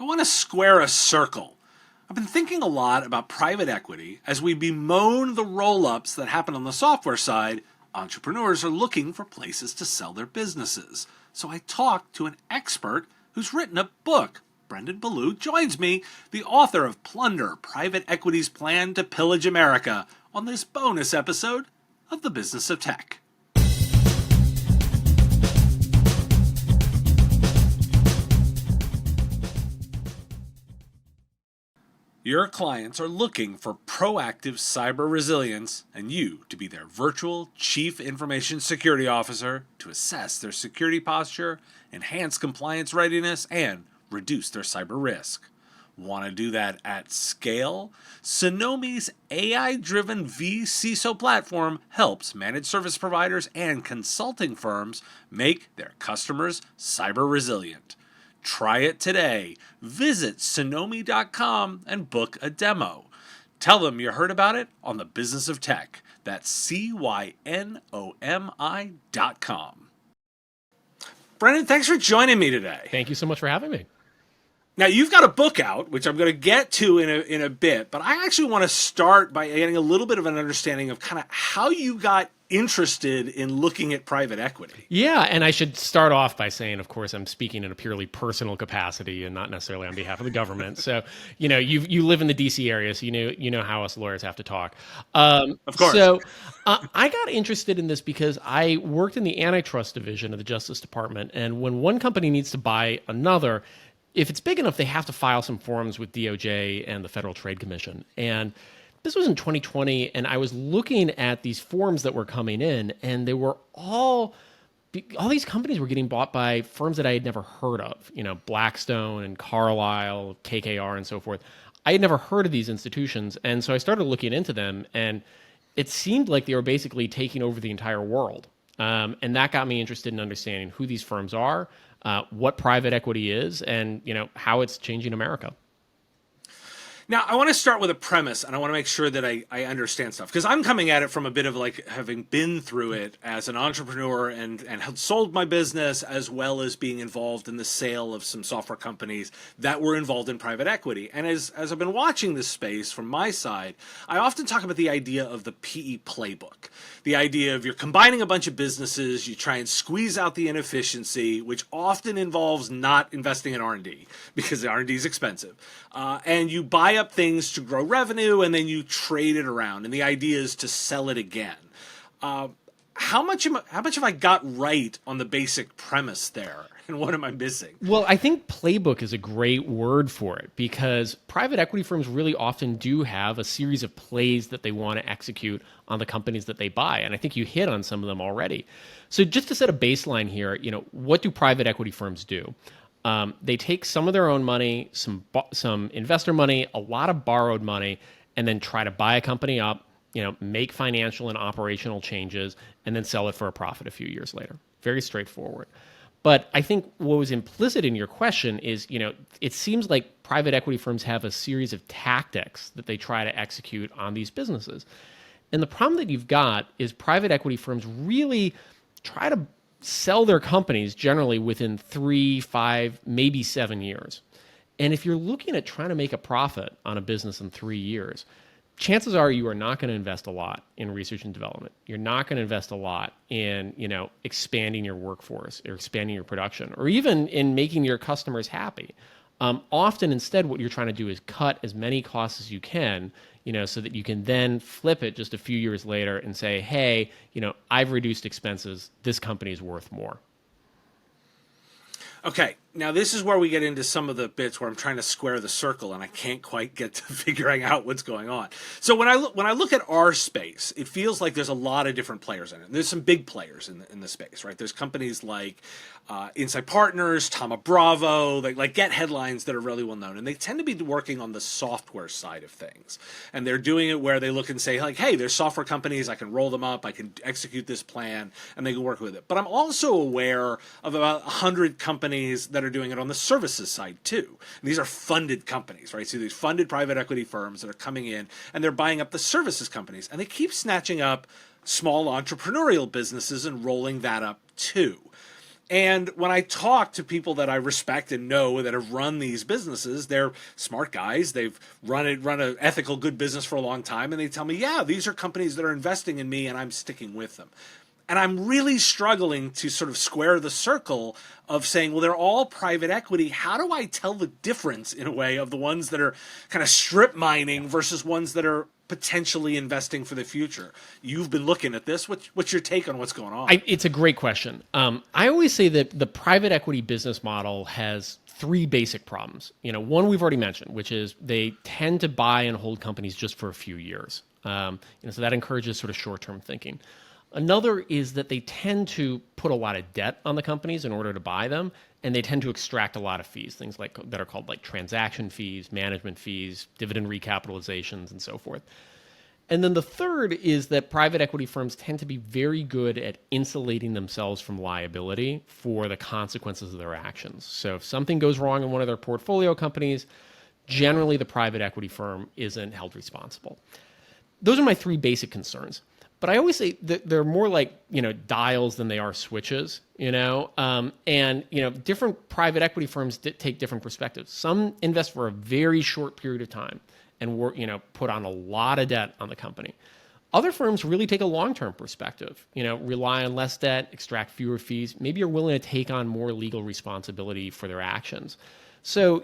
I want to square a circle. I've been thinking a lot about private equity. As we bemoan the roll-ups that happen on the software side, entrepreneurs are looking for places to sell their businesses. So I talked to an expert who's written a book. Brendan Ballou joins me, the author of Plunder, Private Equity's Plan to Pillage America, on this bonus episode of The Business of Tech. Your clients are looking for proactive cyber resilience and you to be their virtual chief information security officer to assess their security posture, enhance compliance readiness, and reduce their cyber risk. Want to do that at scale? Sonomi's AI-driven vCISO platform helps managed service providers and consulting firms make their customers cyber resilient. Try it today. Visit Sonomi.com and book a demo. Tell them you heard about it on The Business of Tech. That's CYNOMI.com. Brendan, thanks for joining me today. Thank you so much for having me. Now, you've got a book out, which I'm going to get to in a bit, but I actually want to start by getting a little bit of an understanding of kind of how you got interested in looking at private equity. Yeah, and I should start off by saying, of course, I'm speaking in a purely personal capacity and not necessarily on behalf of the government. So, you live in the DC area, so you know how us lawyers have to talk. Of course. So, I got interested in this because I worked in the Antitrust division of the Justice Department, and when one company needs to buy another, if it's big enough, they have to file some forms with DOJ and the Federal Trade Commission. And this was in 2020, and I was looking at these forms that were coming in, and they were all these companies were getting bought by firms that I had never heard of, Blackstone and Carlyle, KKR, and so forth. I had never heard of these institutions, and so I started looking into them, and it seemed like they were basically taking over the entire world. And that got me interested in understanding who these firms are, what private equity is, and how it's changing America. Now, I want to start with a premise, and I want to make sure that I understand stuff, because I'm coming at it from a bit of like having been through it as an entrepreneur and had sold my business, as well as being involved in the sale of some software companies that were involved in private equity. And as I've been watching this space from my side, I often talk about the idea of the PE Playbook. The idea of you're combining a bunch of businesses, you try and squeeze out the inefficiency, which often involves not investing in R&D, because the R&D is expensive. And you buy up things to grow revenue, and then you trade it around. And the idea is to sell it again. How much have I got right on the basic premise there? And what am I missing? Well, I think playbook is a great word for it, because private equity firms really often do have a series of plays that they want to execute on the companies that they buy. And I think you hit on some of them already. So just to set a baseline here, what do private equity firms do? They take some of their own money, some investor money, a lot of borrowed money, and then try to buy a company up, make financial and operational changes, and then sell it for a profit a few years later. Very straightforward. But I think what was implicit in your question is, it seems like private equity firms have a series of tactics that they try to execute on these businesses. And the problem that you've got is private equity firms really try to sell their companies generally within 3, 5, maybe 7 years. And if you're looking at trying to make a profit on a business in 3 years, chances are you are not going to invest a lot in research and development. You're not going to invest a lot in, expanding your workforce or expanding your production, or even in making your customers happy. Often, instead, what you're trying to do is cut as many costs as you can, so that you can then flip it just a few years later and say, hey, I've reduced expenses. This company is worth more. Okay, now this is where we get into some of the bits where I'm trying to square the circle and I can't quite get to figuring out what's going on. So when I look at our space, it feels like there's a lot of different players in it. There's some big players in the space, right? There's companies like Insight Partners, Thoma Bravo, like get headlines that are really well known, and they tend to be working on the software side of things. And they're doing it where they look and say, like, hey, there's software companies, I can roll them up, I can execute this plan, and they can work with it. But I'm also aware of about 100 companies that are doing it on the services side too. And these are funded companies, right? So these funded private equity firms that are coming in and they're buying up the services companies, and they keep snatching up small entrepreneurial businesses and rolling that up too. And when I talk to people that I respect and know that have run these businesses, they're smart guys. They've run an ethical, good business for a long time, and they tell me, yeah, these are companies that are investing in me, and I'm sticking with them. And I'm really struggling to sort of square the circle of saying, well, they're all private equity. How do I tell the difference, in a way, of the ones that are kind of strip mining versus ones that are potentially investing for the future? You've been looking at this. What's your take on what's going on? It's a great question. I always say that the private equity business model has three basic problems. One we've already mentioned, which is they tend to buy and hold companies just for a few years. So that encourages sort of short-term thinking. Another is that they tend to put a lot of debt on the companies in order to buy them, and they tend to extract a lot of fees, things like that are called like transaction fees, management fees, dividend recapitalizations, and so forth. And then the third is that private equity firms tend to be very good at insulating themselves from liability for the consequences of their actions. So if something goes wrong in one of their portfolio companies, generally the private equity firm isn't held responsible. Those are my three basic concerns. But I always say that they're more like, dials than they are switches, and different private equity firms take different perspectives. Some invest for a very short period of time and put on a lot of debt on the company. Other firms really take a long-term perspective, rely on less debt, extract fewer fees, maybe are willing to take on more legal responsibility for their actions. So,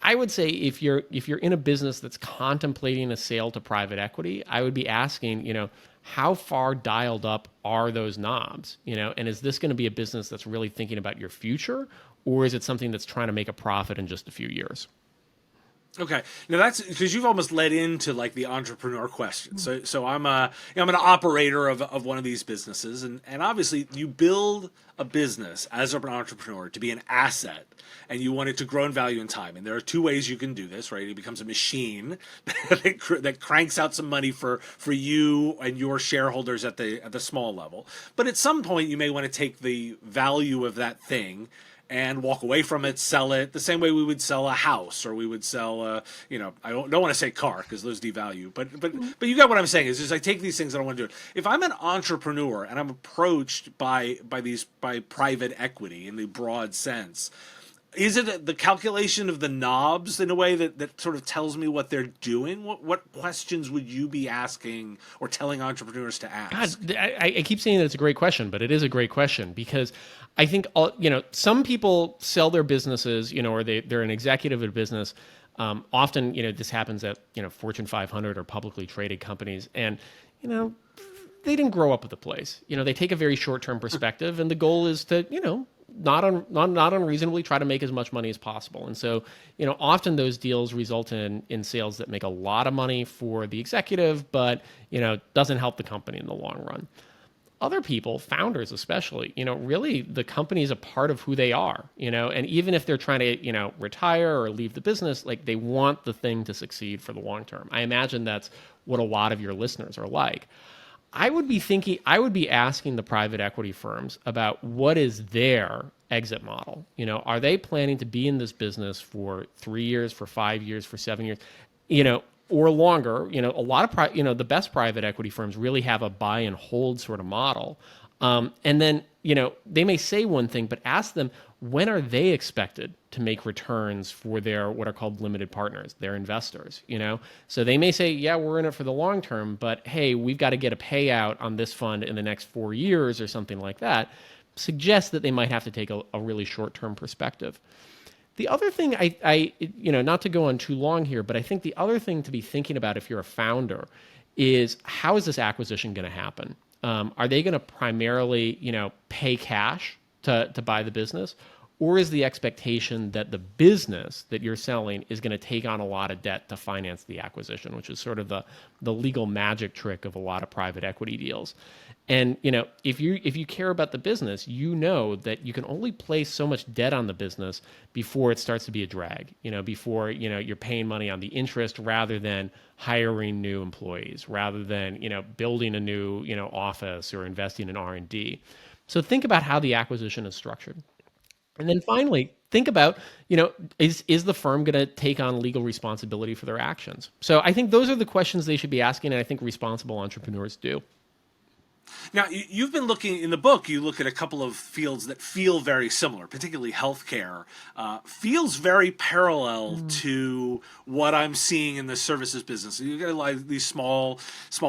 I would say if you're in a business that's contemplating a sale to private equity, I would be asking, how far dialed up are those knobs? And is this going to be a business that's really thinking about your future, or is it something that's trying to make a profit in just a few years? Okay, now that's because you've almost led into like the entrepreneur question. So I'm an operator of one of these businesses, and obviously you build a business as an entrepreneur to be an asset, and you want it to grow in value in time. And there are two ways you can do this, right? It becomes a machine that cranks out some money for you and your shareholders at the small level. But at some point, you may want to take the value of that thing and walk away from it, sell it, the same way we would sell a house, or we would sell I don't want to say car because those devalue, but you got what I'm saying. Is just I take these things and I want to do it. If I'm an entrepreneur and I'm approached by private equity in the broad sense, is it the calculation of the knobs in a way that sort of tells me what they're doing? What questions would you be asking or telling entrepreneurs to ask? God, I keep saying that it's a great question, but it is a great question because I think some people sell their businesses, or they're an executive at a business. Often, this happens at Fortune 500 or publicly traded companies, and they didn't grow up with the place. They take a very short-term perspective, and the goal is to not unreasonably try to make as much money as possible. And so, often those deals result in sales that make a lot of money for the executive, but, doesn't help the company in the long run. Other people, founders especially, really the company is a part of who they are, and even if they're trying to, retire or leave the business, like they want the thing to succeed for the long term. I imagine that's what a lot of your listeners are like. I would be asking the private equity firms about what is their exit model. Are they planning to be in this business for 3 years, for 5 years, for 7 years, or longer? A lot of the best private equity firms really have a buy and hold sort of model. And then, they may say one thing, but ask them, when are they expected to make returns for their what are called limited partners, their investors? So they may say, yeah, we're in it for the long term, but hey, we've got to get a payout on this fund in the next 4 years or something like that. Suggests that they might have to take a really short-term perspective. The other thing I not to go on too long here, but I think the other thing to be thinking about if you're a founder is how is this acquisition going to happen? Are they going to primarily, pay cash to buy the business? Or is the expectation that the business that you're selling is going to take on a lot of debt to finance the acquisition, which is sort of the legal magic trick of a lot of private equity deals? And if you care about the business, that you can only place so much debt on the business before it starts to be a drag. Before you're paying money on the interest rather than hiring new employees, rather than building a new office or investing in R&D. So think about how the acquisition is structured. And then finally, think about, is the firm going to take on legal responsibility for their actions? So I think those are the questions they should be asking, and I think responsible entrepreneurs do. Now, you've been looking in the book, you look at a couple of fields that feel very similar, particularly healthcare, feels very parallel to what I'm seeing in the services business. You get like these small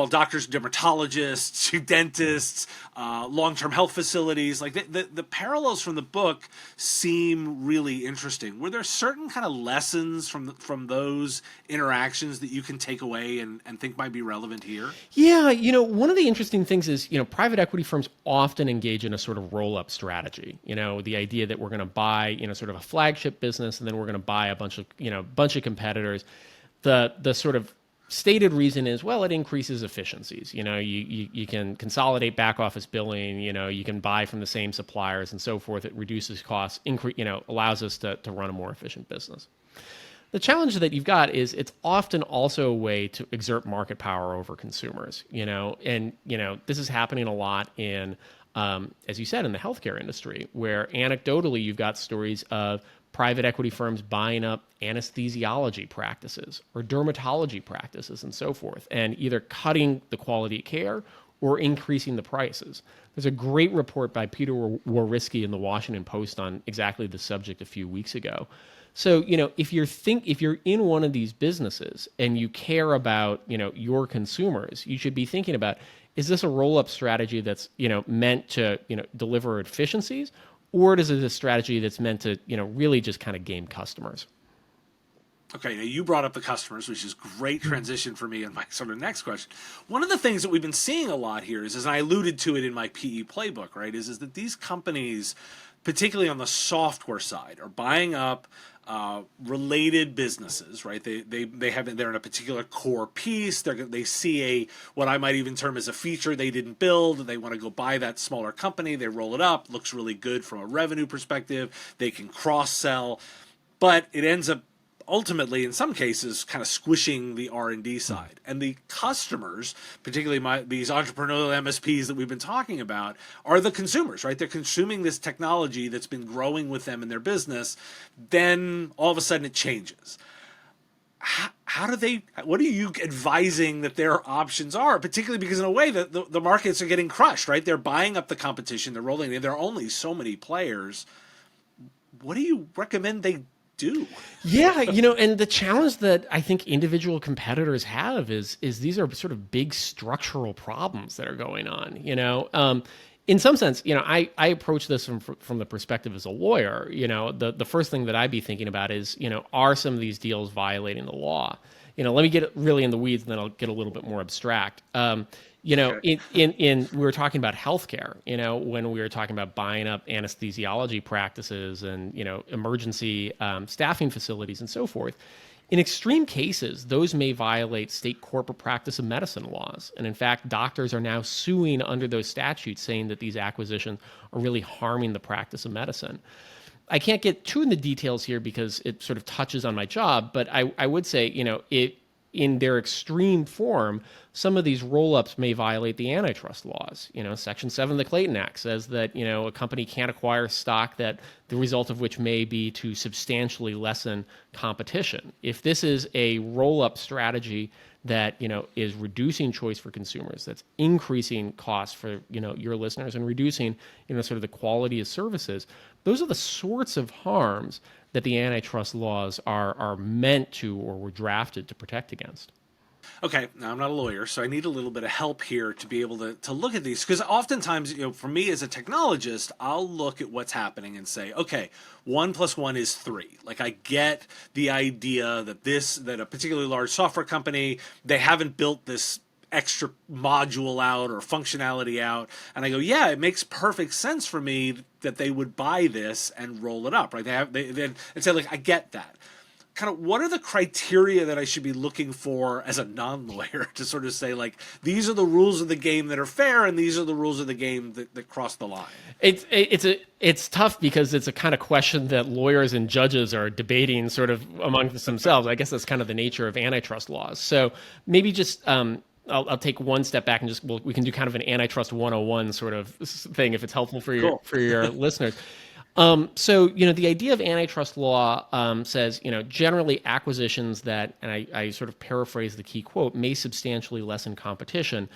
doctors, dermatologists, dentists, long-term health facilities. Like the parallels from the book seem really interesting. Were there certain kind of lessons from those interactions that you can take away and think might be relevant here? Yeah, one of the interesting things is, private equity firms often engage in a sort of roll-up strategy. The idea that we're going to buy, sort of a flagship business, and then we're going to buy a bunch of competitors. The sort of stated reason is, well, it increases efficiencies. You can consolidate back office billing. You can buy from the same suppliers and so forth. It reduces costs, allows us to run a more efficient business. The challenge that you've got is it's often also a way to exert market power over consumers, and this is happening a lot in, as you said, in the healthcare industry, where anecdotally you've got stories of private equity firms buying up anesthesiology practices or dermatology practices and so forth, and either cutting the quality of care or increasing the prices. There's a great report by Peter Wawrzycki in the Washington Post on exactly the subject a few weeks ago. So, if you're in one of these businesses and you care about, your consumers, you should be thinking about, is this a roll-up strategy that's, meant to, deliver efficiencies, or is it a strategy that's meant to, really just kind of game customers? Okay, now you brought up the customers, which is great transition for me and my sort of next question. One of the things that we've been seeing a lot here is, as I alluded to it in my PE playbook, right, is that these companies, particularly on the software side, are buying up related businesses, right? They're in a particular core piece. They see what I might even term as a feature they didn't build. They want to go buy that smaller company. They roll it up. Looks really good from a revenue perspective. They can cross sell, but it ends up ultimately, in some cases, kind of squishing the R&D side. And the customers, particularly these entrepreneurial MSPs that we've been talking about, are the consumers, right? They're consuming this technology that's been growing with them in their business. Then all of a sudden it changes. What are you advising that their options are, particularly because in a way that the markets are getting crushed, right? They're buying up the competition, they're rolling in. There are only so many players. What do you recommend they do? Yeah, and the challenge that I think individual competitors have is these are sort of big structural problems that are going on. In some sense, I approach this from the perspective as a lawyer. The first thing that I'd be thinking about is, are some of these deals violating the law? Let me get really in the weeds, and then I'll get a little bit more abstract. Okay. We were talking about healthcare, when we were talking about buying up anesthesiology practices and, emergency staffing facilities and so forth. In extreme cases, those may violate state corporate practice of medicine laws. And in fact, doctors are now suing under those statutes, saying that these acquisitions are really harming the practice of medicine. I can't get too in the details here because it sort of touches on my job, but I would say, in their extreme form, some of these roll-ups may violate the antitrust laws. Section 7 of the Clayton Act says that, a company can't acquire stock that the result of which may be to substantially lessen competition. If this is a roll-up strategy that, is reducing choice for consumers, that's increasing costs for, your listeners and reducing, sort of the quality of services, those are the sorts of harms that the antitrust laws are meant to or were drafted to protect against. Okay, now I'm not a lawyer, so I need a little bit of help here to be able to look at these. Because oftentimes, for me as a technologist, I'll look at what's happening and say, okay, 1 + 1 is 3. Like, I get the idea that a particularly large software company, they haven't built this extra module out or functionality out, and I go, yeah, it makes perfect sense for me that they would buy this and roll it up, right? And say, like, I get that. Kind of, what are the criteria that I should be looking for as a non-lawyer to sort of say, like, these are the rules of the game that are fair, and these are the rules of the game that cross the line? It's tough because it's a kind of question that lawyers and judges are debating sort of amongst themselves. I guess that's kind of the nature of antitrust laws. So maybe just I'll take one step back and we can do kind of an antitrust 101 sort of thing if it's helpful for your listeners. So, the idea of antitrust law says, generally acquisitions that, and I sort of paraphrase the key quote, may substantially lessen competition,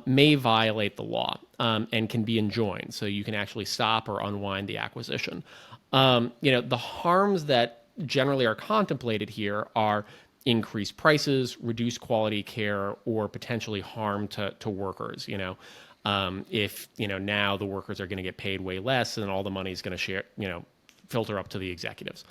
may violate the law and can be enjoined. So you can actually stop or unwind the acquisition. The harms that generally are contemplated here are increased prices, reduced quality care, or potentially harm to workers. If now the workers are going to get paid way less, and all the money is going to filter up to the executives.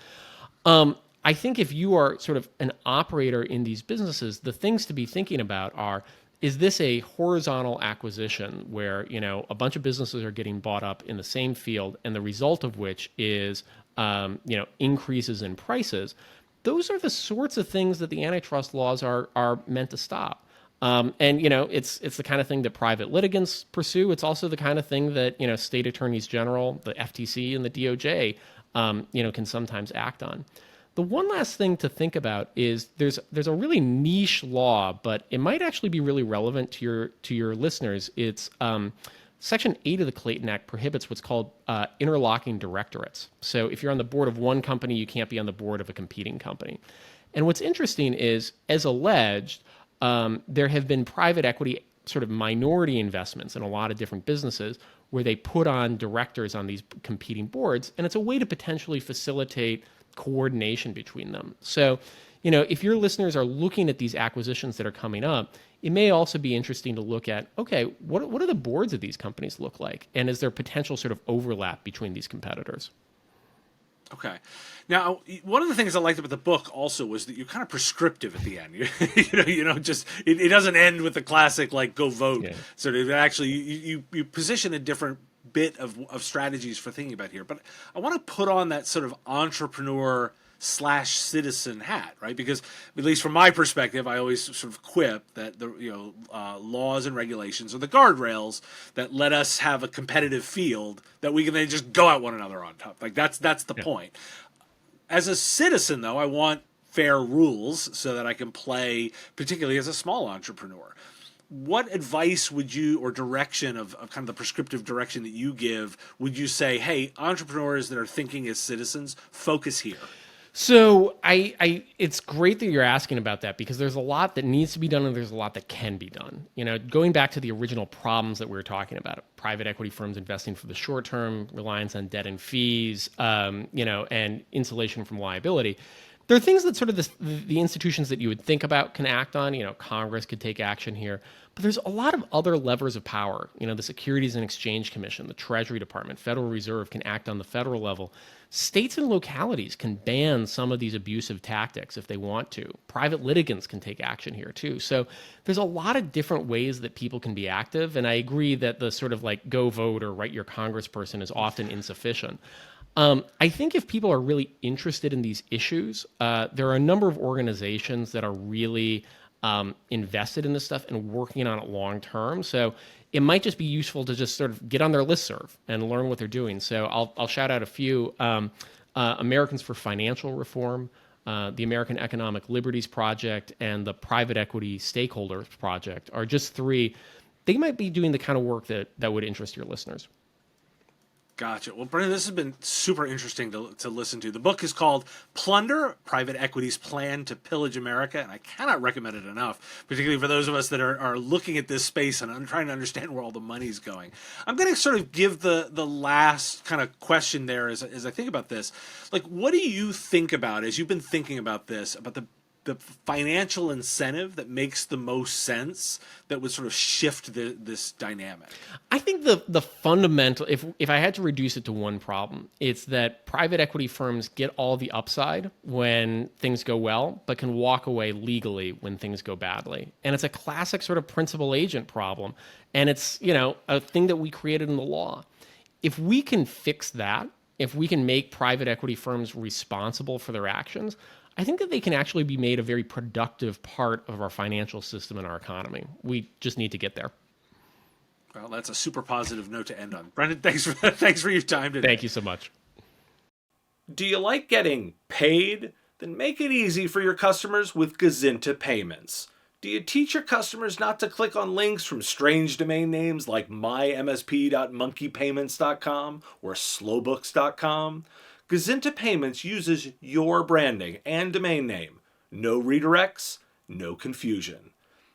I think if you are sort of an operator in these businesses, the things to be thinking about are: is this a horizontal acquisition where a bunch of businesses are getting bought up in the same field, and the result of which is increases in prices? Those are the sorts of things that the antitrust laws are meant to stop. It's the kind of thing that private litigants pursue. It's also the kind of thing that state attorneys general, the FTC, and the DOJ can sometimes act on. The one last thing to think about is there's a really niche law, but it might actually be really relevant to your listeners. It's Section 8 of the Clayton Act prohibits what's called interlocking directorates. So if you're on the board of one company, you can't be on the board of a competing company. And what's interesting is, as alleged, there have been private equity sort of minority investments in a lot of different businesses where they put on directors on these competing boards, and it's a way to potentially facilitate coordination between them. So, if your listeners are looking at these acquisitions that are coming up, it may also be interesting to look at, okay, what do the boards of these companies look like? And is there potential sort of overlap between these competitors? Okay. Now, one of the things I liked about the book also was that you're kind of prescriptive at the end. Just it doesn't end with the classic like go vote. Yeah. Sort of actually you position a different bit of strategies for thinking about here. But I want to put on that sort of entrepreneur / citizen hat, right? Because at least from my perspective, I always sort of quip that the laws and regulations are the guardrails that let us have a competitive field that we can then just go at one another on top. Like that's the point. As a citizen, though, I want fair rules so that I can play, particularly as a small entrepreneur. What advice would you, or direction of kind of the prescriptive direction that you give, would you say, hey, entrepreneurs that are thinking as citizens, focus here? So it's great that you're asking about that, because there's a lot that needs to be done and there's a lot that can be done. Going back to the original problems that we were talking about, private equity firms investing for the short term, reliance on debt and fees, and insulation from liability. There are things that sort of the institutions that you would think about can act on. Congress could take action here. But there's a lot of other levers of power. The Securities and Exchange Commission, the Treasury Department, Federal Reserve can act on the federal level. States and localities can ban some of these abusive tactics if they want to. Private litigants can take action here too. So there's a lot of different ways that people can be active. And I agree that the sort of like go vote or write your congressperson is often insufficient. I think if people are really interested in these issues, there are a number of organizations that are really invested in this stuff and working on it long term. So it might just be useful to just sort of get on their listserv and learn what they're doing. So I'll shout out a few. Americans for Financial Reform, the American Economic Liberties Project, and the Private Equity Stakeholders Project are just three. They might be doing the kind of work that would interest your listeners. Gotcha. Well, Brendan, this has been super interesting to listen to. The book is called Plunder, Private Equity's Plan to Pillage America, and I cannot recommend it enough, particularly for those of us that are looking at this space and trying to understand where all the money's going. I'm going to sort of give the last kind of question there as I think about this. Like, what do you think about, as you've been thinking about this, about the financial incentive that makes the most sense that would sort of shift this dynamic? I think the fundamental, if I had to reduce it to one problem, it's that private equity firms get all the upside when things go well, but can walk away legally when things go badly. And it's a classic sort of principal agent problem. And it's, a thing that we created in the law. If we can fix that, if we can make private equity firms responsible for their actions, I think that they can actually be made a very productive part of our financial system and our economy. We just need to get there. Well, that's a super positive note to end on. Brendan, thanks for your time today. Thank you so much. Do you like getting paid? Then make it easy for your customers with Gazinta Payments. Do you teach your customers not to click on links from strange domain names like mymsp.monkeypayments.com or slowbooks.com? Gazinta Payments uses your branding and domain name. No redirects, no confusion.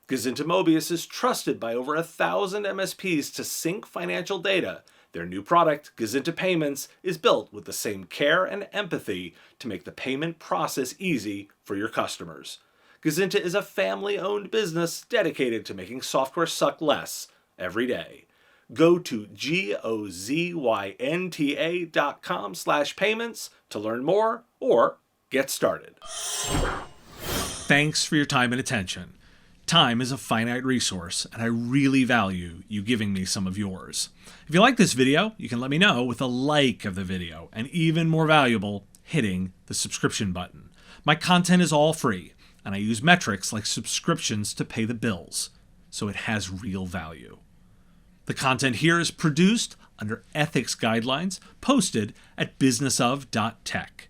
Gazinta Mobius is trusted by over 1,000 MSPs to sync financial data. Their new product, Gazinta Payments, is built with the same care and empathy to make the payment process easy for your customers. Gazinta is a family-owned business dedicated to making software suck less every day. Go to gozynta.com/payments to learn more or get started. Thanks for your time and attention. Time is a finite resource, and I really value you giving me some of yours. If you like this video, you can let me know with a like of the video, and even more valuable, hitting the subscription button. My content is all free, and I use metrics like subscriptions to pay the bills, so it has real value. The content here is produced under ethics guidelines posted at businessof.tech.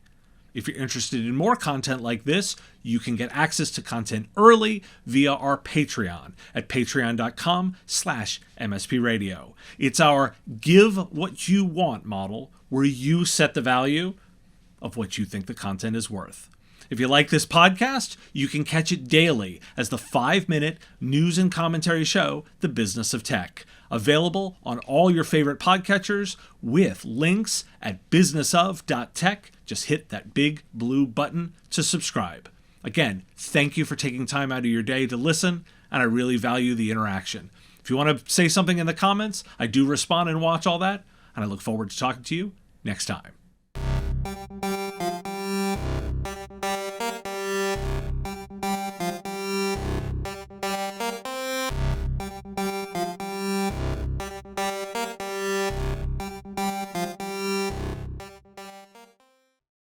If you're interested in more content like this, you can get access to content early via our Patreon at patreon.com/MSPradio. It's our give what you want model where you set the value of what you think the content is worth. If you like this podcast, you can catch it daily as the 5-minute news and commentary show, The Business of Tech, available on all your favorite podcatchers with links at businessof.tech. Just hit that big blue button to subscribe. Again, thank you for taking time out of your day to listen, and I really value the interaction. If you want to say something in the comments, I do respond and watch all that, and I look forward to talking to you next time.